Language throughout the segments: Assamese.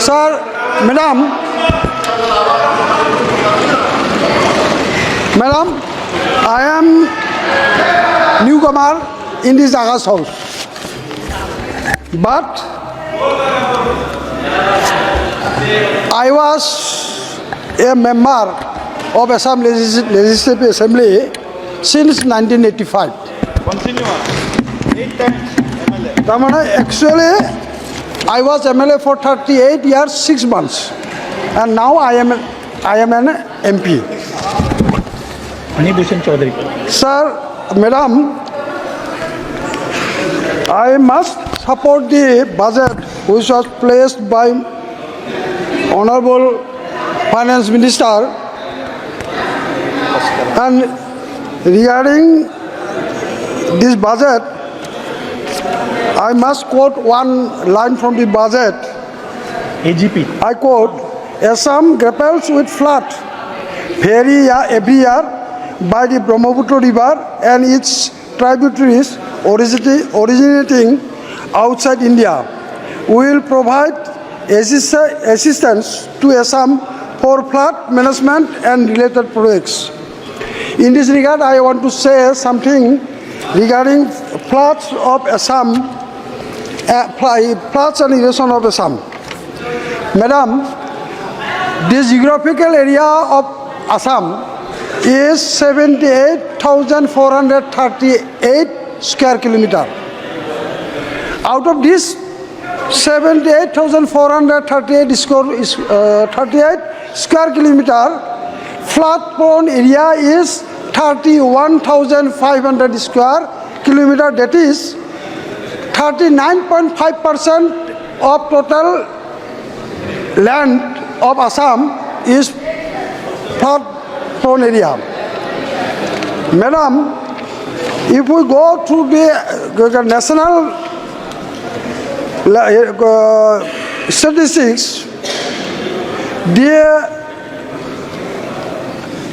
Sir, Madam, I am newcomer in this August house, but I was a member of Assam Legislative Assembly since 1985. Continue. 8 times MLA. Actually, I was MLA for 38 years, 6 months, and now I am an MP. Anibhushan Chaudhary. Sir, Madam, I must support the budget which was placed by Honorable Finance Minister, and regarding this budget, I must quote one line from the budget. AGP. I quote, Assam grapples with flood every year by the Brahmaputra River and its tributaries originating outside India. We will provide assistance to Assam for flood management and related projects. In this regard, I want to say something regarding floods of Assam, floods and erosion of Assam. Madam, the geographical area of Assam is 78,438 square kilometer. Out of this 78,438 square kilometer, flood-prone area is 31,500 square kilometer. That is 39.5% of total land of Assam is flood-prone area. Madam, if we go to the national statistics,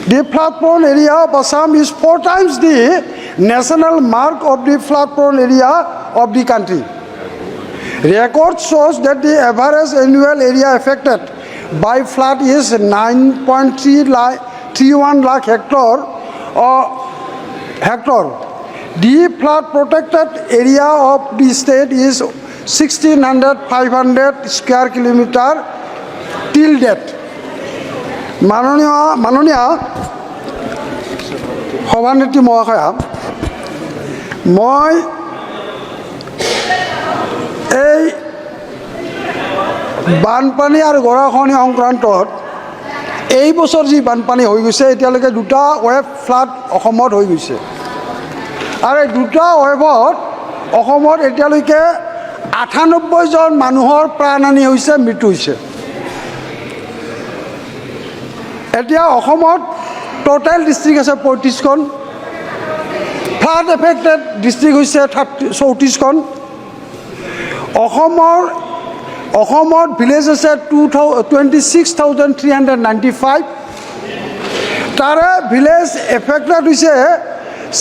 the flood-prone area of Assam is 4 times the national mark of the flood-prone area of the country. Record shows that the average annual area affected by flood is 9.31 lakh hectare. The flood protected area of the state is 1,600 square kilometer till date. মাননীয় সভানেত্ৰী মহাশয়া, মই এই বানপানী আৰু গৰাখহনীয়া সংক্ৰান্তত এই বছৰ যি বানপানী হৈ গৈছে, এতিয়ালৈকে 2টা ৱেভ ফ্লাড অসমত হৈ গৈছে, আৰু এই 2টা ৱেভত অসমত এতিয়ালৈকে 98 জন মানুহৰ প্ৰাণহানি হৈছে, মৃত্যু হৈছে। এতিয়া অসমত টোটেল ডিষ্ট্ৰিক্ট আছে 35খন, ফ্লাড এফেক্টেড ডিষ্ট্ৰিক্ট হৈছে 34খন। অসমত ভিলেজ আছে 26,395, তাৰে ভিলেজ এফেক্টেড হৈছে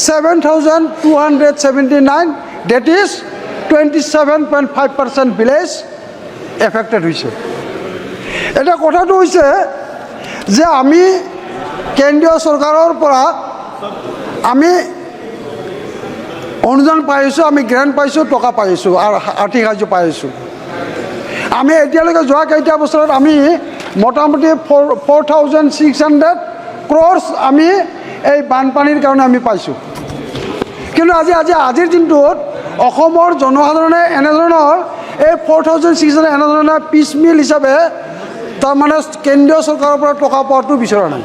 7,279, ডেট ইজ 27.5% ভিলেজ এফেক্টেড হৈছে। এতিয়া কথাটো হৈছে যে আমি কেন্দ্ৰীয় চৰকাৰৰ পৰা আমি অনুদান পাই আছোঁ, আমি গ্ৰেণ্ট পাইছোঁ, টকা পাই আছোঁ, আৰু আৰ্থিক সাহায্য পাই আছোঁ। আমি এতিয়ালৈকে যোৱা কেইটা বছৰত আমি মোটামুটি 4,600 crores আমি এই বানপানীৰ কাৰণে আমি পাইছোঁ। কিন্তু আজিৰ দিনটোত অসমৰ জনসাধাৰণে এনেধৰণৰ এই 4,600 এনেধৰণে পিচমিল হিচাপে তাৰমানে কেন্দ্ৰীয় চৰকাৰৰ পৰা টকা পোৱাটো বিচৰা নাই।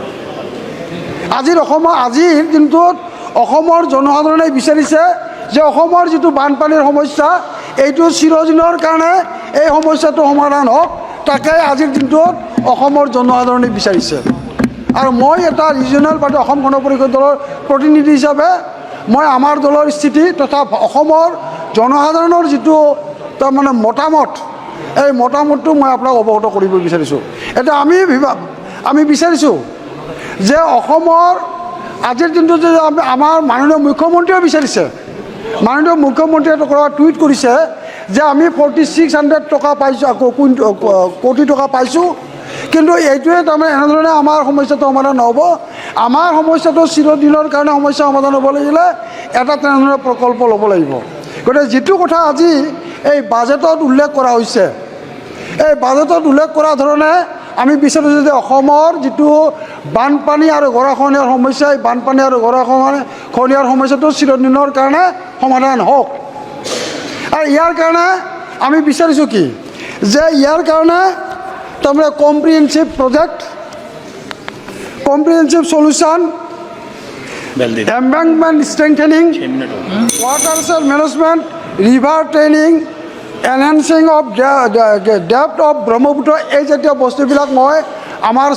আজিৰ দিনটোত অসমৰ জনসাধাৰণে বিচাৰিছে যে অসমৰ যিটো বানপানীৰ সমস্যা, এইটো চিৰদিনৰ কাৰণে এই সমস্যাটো সমাধান হওক, তাকে আজিৰ দিনটোত অসমৰ জনসাধাৰণে বিচাৰিছে। আৰু মই এটা ৰিজনেল পাৰ্টি অসম গণ পৰিষদ দলৰ প্ৰতিনিধি হিচাপে মই আমাৰ দলৰ স্থিতি তথা অসমৰ জনসাধাৰণৰ যিটো তাৰমানে মতামত, এই মতামতটো মই আপোনাক অৱগত কৰিব বিচাৰিছোঁ। এতিয়া আমি বিচাৰিছোঁ যে অসমৰ আজিৰ দিনটোত যে আমাৰ মাননীয় মুখ্যমন্ত্ৰীয়ে বিচাৰিছে, মাননীয় মুখ্যমন্ত্ৰীয়ে টুইট কৰিছে যে আমি 4600 টকা পাইছোঁ, কোটি টকা পাইছোঁ, কিন্তু এইটোৱে তাৰমানে এনেধৰণে আমাৰ সমস্যাটো সমাধান নহ'ব। আমাৰ সমস্যাটো চিৰদিনৰ কাৰণে সমস্যা সমাধান হ'ব লাগিলে এটা তেনেধৰণৰ প্ৰকল্প ল'ব লাগিব। গতিকে যিটো কথা আজি এই বাজেটত উল্লেখ কৰা হৈছে, এই বাজেটত উল্লেখ কৰা ধৰণে আমি বিচাৰিছোঁ যে অসমৰ যিটো বানপানী আৰু গৰাখহনীয়াৰ সমস্যা, এই বানপানী আৰু গৰাখহনীয়াৰ সমস্যাটো চিৰদিনৰ কাৰণে সমাধান হওক। আৰু ইয়াৰ কাৰণে আমি বিচাৰিছোঁ কি, যে ইয়াৰ কাৰণে তাৰমানে comprehensive project, comprehensive solution, embankment strengthening, watershed management, river training, enhancing of depth of Brahmaputra, এই জাতীয় বস্তুবিলাক মই আমাৰ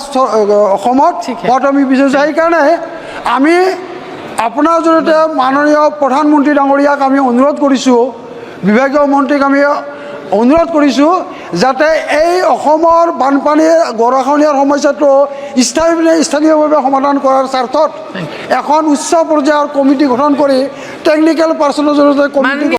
অসমত হোৱাটো আমি বিচাৰিছোঁ। সেইকাৰণে আমি আপোনাৰ জৰিয়তে মাননীয় প্ৰধানমন্ত্ৰী ডাঙৰীয়াক আমি অনুৰোধ কৰিছোঁ, বিভাগীয় মন্ত্ৰীক আমি অনুৰোধ কৰিছোঁ যাতে এই অসমৰ বানপানীৰ গৰাখহনীয়াৰ সমস্যাটো স্থানীয়ভাৱে সমাধান কৰাৰ স্বাৰ্থত এখন উচ্চ পৰ্যায়ৰ কমিটি গঠন কৰি টেকনিকেল পাৰ্চনৰ জৰিয়তে কমিটি